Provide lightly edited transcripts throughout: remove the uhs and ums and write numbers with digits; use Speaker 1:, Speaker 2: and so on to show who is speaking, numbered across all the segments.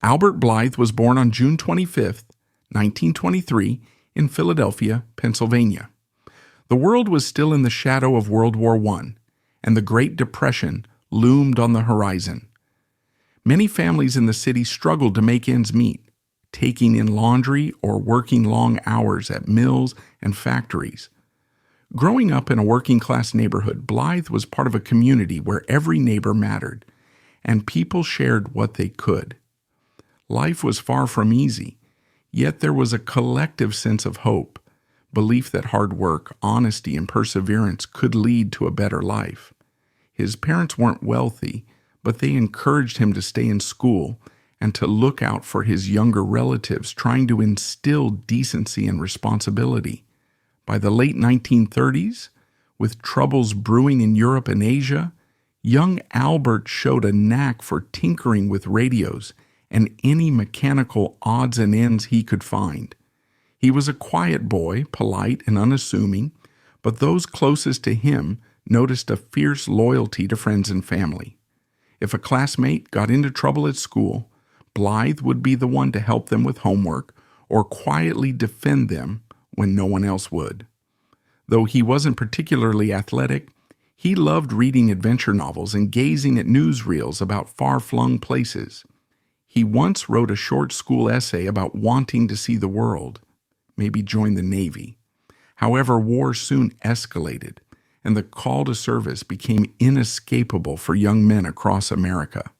Speaker 1: Albert Blithe was born on June 25, 1923, in Philadelphia, Pennsylvania. The world was still in the shadow of World War I, and the Great Depression loomed on the horizon. Many families in the city struggled to make ends meet, taking in laundry or working long hours at mills and factories. Growing up in a working-class neighborhood, Blithe was part of a community where every neighbor mattered, and people shared what they could. Life was far from easy, yet there was a collective sense of hope, belief that hard work, honesty, and perseverance could lead to a better life. His parents weren't wealthy, but they encouraged him to stay in school and to look out for his younger relatives, trying to instill decency and responsibility. By the late 1930s, with troubles brewing in Europe and Asia, young Albert showed a knack for tinkering with radios and any mechanical odds and ends he could find. He was a quiet boy, polite and unassuming, but those closest to him noticed a fierce loyalty to friends and family. If a classmate got into trouble at school, Blithe would be the one to help them with homework or quietly defend them when no one else would. Though he wasn't particularly athletic, he loved reading adventure novels and gazing at newsreels about far-flung places. He once wrote a short school essay about wanting to see the world, maybe join the Navy. However, war soon escalated, and the call to service became inescapable for young men across America.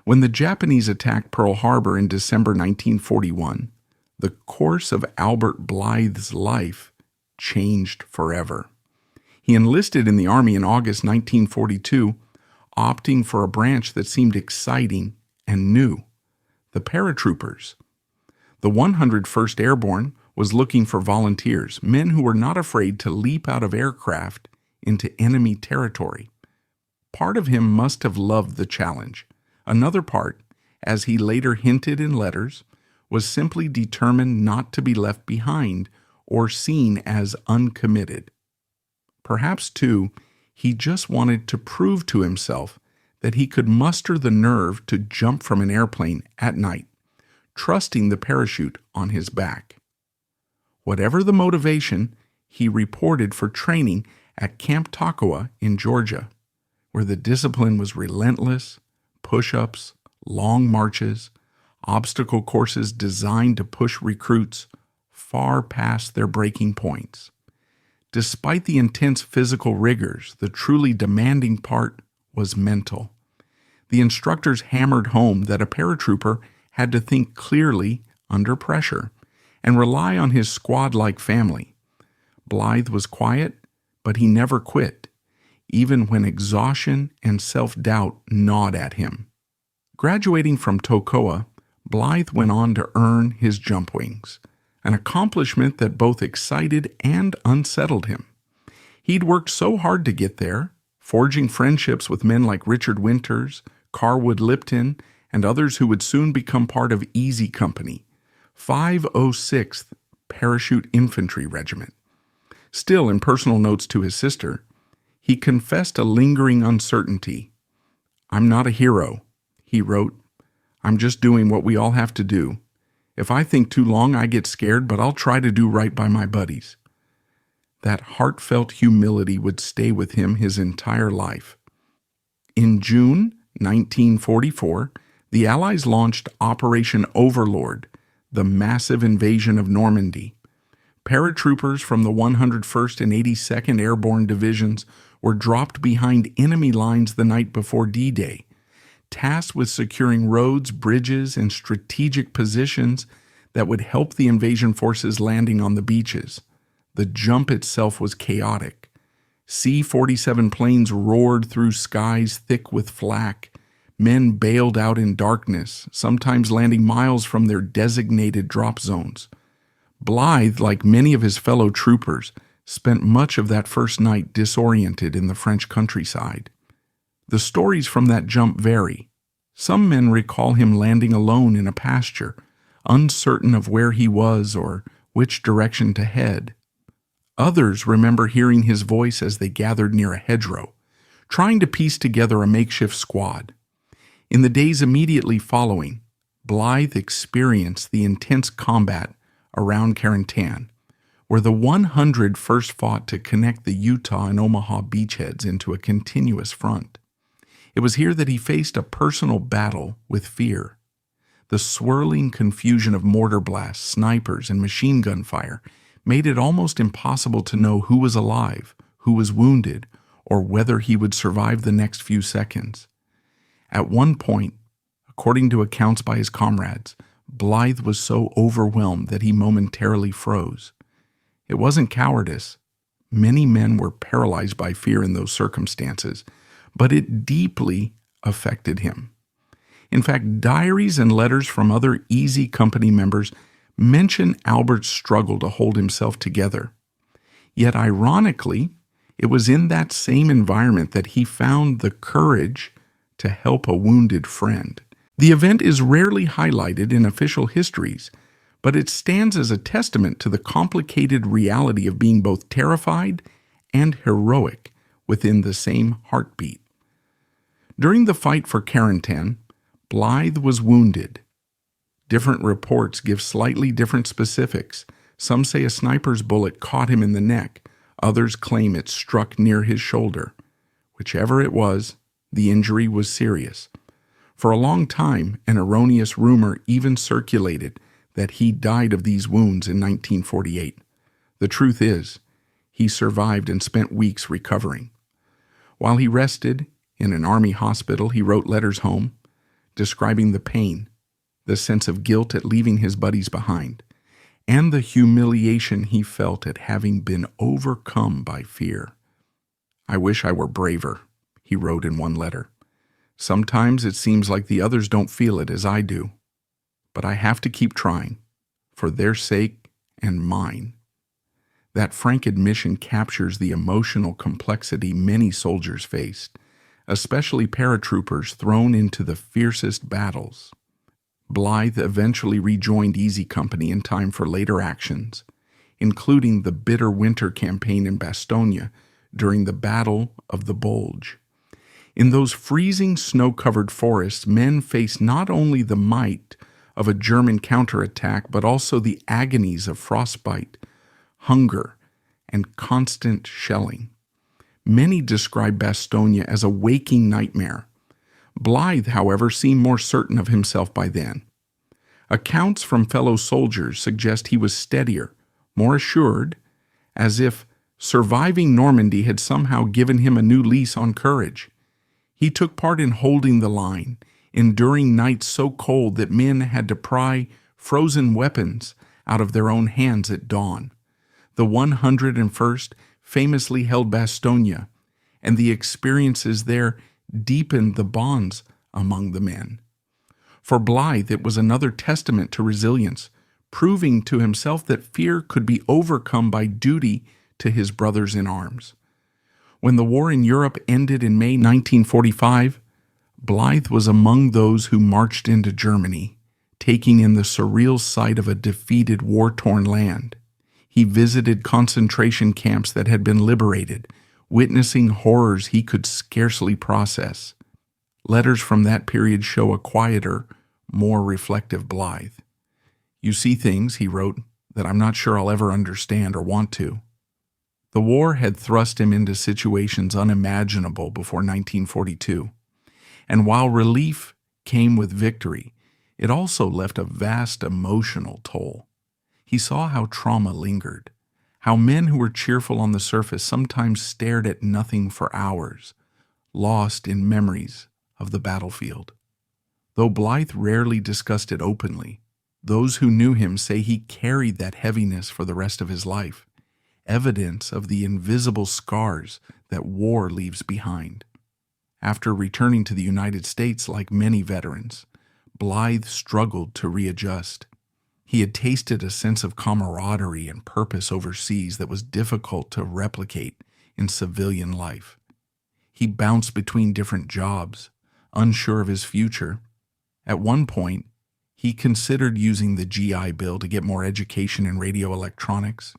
Speaker 1: When the Japanese attacked Pearl Harbor in December 1941, the course of Albert Blithe's life changed forever. He enlisted in the Army in August 1942, opting for a branch that seemed exciting and new, the paratroopers. The 101st Airborne was looking for volunteers, men who were not afraid to leap out of aircraft into enemy territory. Part of him must have loved the challenge. Another part, as he later hinted in letters, was simply determined not to be left behind or seen as uncommitted. Perhaps, too, he just wanted to prove to himself that he could muster the nerve to jump from an airplane at night, trusting the parachute on his back. Whatever the motivation, he reported for training at Camp Toccoa in Georgia, where the discipline was relentless, push-ups, long marches, obstacle courses designed to push recruits far past their breaking points. Despite the intense physical rigors, the truly demanding part was mental. The instructors hammered home that a paratrooper had to think clearly under pressure and rely on his squad-like family. Blithe was quiet, but he never quit, even when exhaustion and self-doubt gnawed at him. Graduating from Toccoa, Blithe went on to earn his jump wings, an accomplishment that both excited and unsettled him. He'd worked so hard to get there, forging friendships with men like Richard Winters, Carwood Lipton, and others who would soon become part of Easy Company, 506th Parachute Infantry Regiment. Still, in personal notes to his sister, he confessed a lingering uncertainty. "I'm not a hero," he wrote. "I'm just doing what we all have to do. If I think too long, I get scared, but I'll try to do right by my buddies." That heartfelt humility would stay with him his entire life. In June 1944, the Allies launched Operation Overlord, the massive invasion of Normandy. Paratroopers from the 101st and 82nd Airborne Divisions were dropped behind enemy lines the night before D-Day, tasked with securing roads, bridges, and strategic positions that would help the invasion forces landing on the beaches. The jump itself was chaotic. C-47 planes roared through skies thick with flak. Men bailed out in darkness, sometimes landing miles from their designated drop zones. Blithe, like many of his fellow troopers, spent much of that first night disoriented in the French countryside. The stories from that jump vary. Some men recall him landing alone in a pasture, uncertain of where he was or which direction to head. Others remember hearing his voice as they gathered near a hedgerow, trying to piece together a makeshift squad. In the days immediately following, Blithe experienced the intense combat around Currahee, where the 100 first fought to connect the Utah and Omaha beachheads into a continuous front. It was here that he faced a personal battle with fear. The swirling confusion of mortar blasts, snipers, and machine gun fire made it almost impossible to know who was alive, who was wounded, or whether he would survive the next few seconds. At one point, according to accounts by his comrades, Blithe was so overwhelmed that he momentarily froze. It wasn't cowardice. Many men were paralyzed by fear in those circumstances, but it deeply affected him. In fact, diaries and letters from other Easy Company members mention Albert's struggle to hold himself together. Yet ironically, it was in that same environment that he found the courage to help a wounded friend. The event is rarely highlighted in official histories, but it stands as a testament to the complicated reality of being both terrified and heroic within the same heartbeat. During the fight for Currahee, Blithe was wounded. Different reports give slightly different specifics. Some say a sniper's bullet caught him in the neck. Others claim it struck near his shoulder. Whichever it was, the injury was serious. For a long time, an erroneous rumor even circulated that he died of these wounds in 1948. The truth is, he survived and spent weeks recovering. While he rested in an Army hospital, he wrote letters home, describing the pain, the sense of guilt at leaving his buddies behind, and the humiliation he felt at having been overcome by fear. "I wish I were braver," he wrote in one letter. "Sometimes it seems like the others don't feel it as I do, but I have to keep trying, for their sake and mine." That frank admission captures the emotional complexity many soldiers faced, especially paratroopers thrown into the fiercest battles. Blithe eventually rejoined Easy Company in time for later actions, including the Bitter Winter campaign in Bastogne during the Battle of the Bulge. In those freezing snow-covered forests, men faced not only the might of a German counterattack, but also the agonies of frostbite, hunger, and constant shelling. Many describe Bastogne as a waking nightmare. Blithe, however, seemed more certain of himself by then. Accounts from fellow soldiers suggest he was steadier, more assured, as if surviving Normandy had somehow given him a new lease on courage. He took part in holding the line, enduring nights so cold that men had to pry frozen weapons out of their own hands at dawn. The 101st famously held Bastogne, and the experiences there deepened the bonds among the men. For Blithe, it was another testament to resilience, proving to himself that fear could be overcome by duty to his brothers in arms. When the war in Europe ended in May 1945, Blithe was among those who marched into Germany, taking in the surreal sight of a defeated, war-torn land. He visited concentration camps that had been liberated, witnessing horrors he could scarcely process. Letters from that period show a quieter, more reflective Blithe. "You see things," he wrote, "that I'm not sure I'll ever understand or want to." The war had thrust him into situations unimaginable before 1942, and while relief came with victory, it also left a vast emotional toll. He saw how trauma lingered, how men who were cheerful on the surface sometimes stared at nothing for hours, lost in memories of the battlefield. Though Blithe rarely discussed it openly, those who knew him say he carried that heaviness for the rest of his life, evidence of the invisible scars that war leaves behind. After returning to the United States, like many veterans, Blithe struggled to readjust. He had tasted a sense of camaraderie and purpose overseas that was difficult to replicate in civilian life. He bounced between different jobs, unsure of his future. At one point, he considered using the GI Bill to get more education in radio electronics,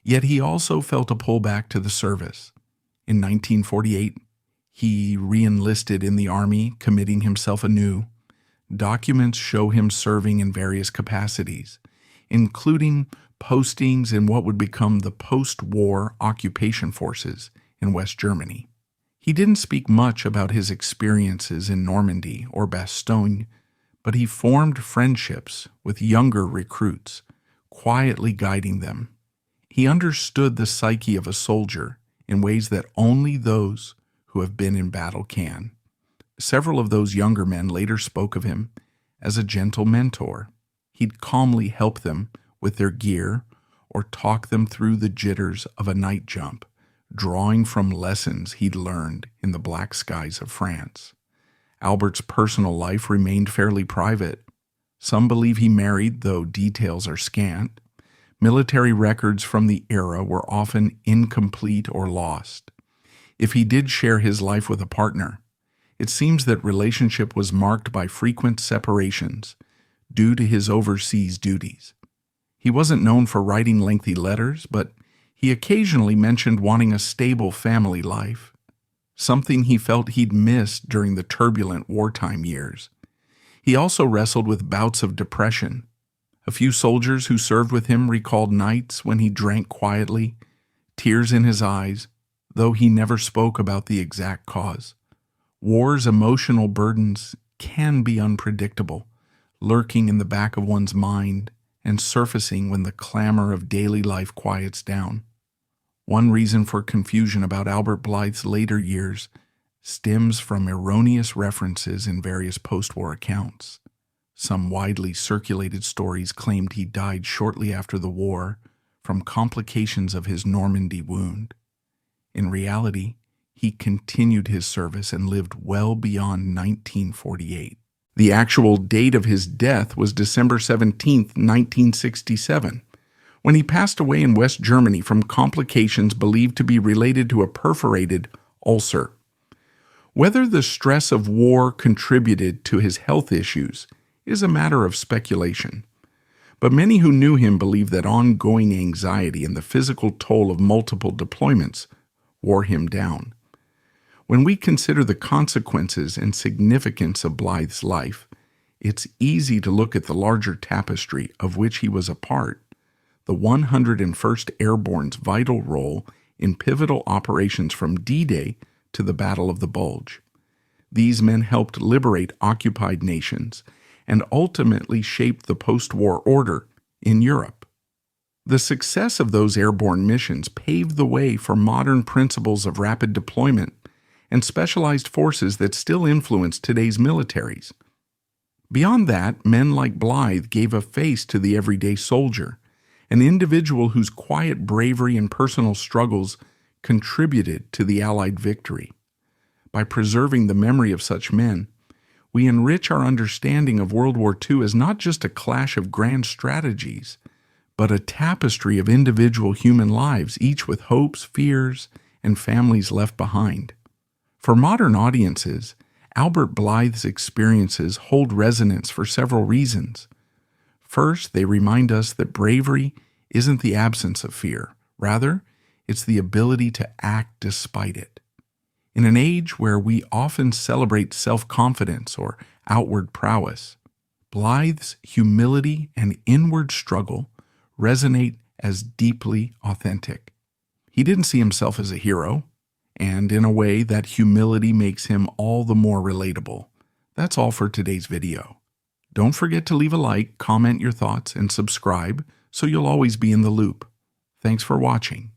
Speaker 1: yet he also felt a pull back to the service. In 1948, he re-enlisted in the Army, committing himself anew, Documents show him serving in various capacities, including postings in what would become the post-war occupation forces in West Germany. He didn't speak much about his experiences in Normandy or Bastogne, but he formed friendships with younger recruits, quietly guiding them. He understood the psyche of a soldier in ways that only those who have been in battle can. Several of those younger men later spoke of him as a gentle mentor. He'd calmly help them with their gear or talk them through the jitters of a night jump, drawing from lessons he'd learned in the black skies of France. Albert's personal life remained fairly private. Some believe he married, though details are scant. Military records from the era were often incomplete or lost. If he did share his life with a partner, it seems that relationship was marked by frequent separations due to his overseas duties. He wasn't known for writing lengthy letters, but he occasionally mentioned wanting a stable family life, something he felt he'd missed during the turbulent wartime years. He also wrestled with bouts of depression. A few soldiers who served with him recalled nights when he drank quietly, tears in his eyes, though he never spoke about the exact cause. War's emotional burdens can be unpredictable, lurking in the back of one's mind and surfacing when the clamor of daily life quiets down. One reason for confusion about Albert Blithe's later years stems from erroneous references in various post-war accounts. Some widely circulated stories claimed he died shortly after the war from complications of his Normandy wound. In reality, he continued his service and lived well beyond 1948. The actual date of his death was December 17, 1967, when he passed away in West Germany from complications believed to be related to a perforated ulcer. Whether the stress of war contributed to his health issues is a matter of speculation, but many who knew him believe that ongoing anxiety and the physical toll of multiple deployments wore him down. When we consider the consequences and significance of Blithe's life, it's easy to look at the larger tapestry of which he was a part, the 101st Airborne's vital role in pivotal operations from D-Day to the Battle of the Bulge. These men helped liberate occupied nations and ultimately shaped the post-war order in Europe. The success of those airborne missions paved the way for modern principles of rapid deployment and specialized forces that still influence today's militaries. Beyond that, men like Blithe gave a face to the everyday soldier, an individual whose quiet bravery and personal struggles contributed to the Allied victory. By preserving the memory of such men, we enrich our understanding of World War II as not just a clash of grand strategies, but a tapestry of individual human lives, each with hopes, fears, and families left behind. For modern audiences, Albert Blithe's experiences hold resonance for several reasons. First, they remind us that bravery isn't the absence of fear. Rather, it's the ability to act despite it. In an age where we often celebrate self-confidence or outward prowess, Blithe's humility and inward struggle resonate as deeply authentic. He didn't see himself as a hero, and in a way that humility makes him all the more relatable. That's all for today's video. Don't forget to leave a like, comment your thoughts, and subscribe so you'll always be in the loop. Thanks for watching.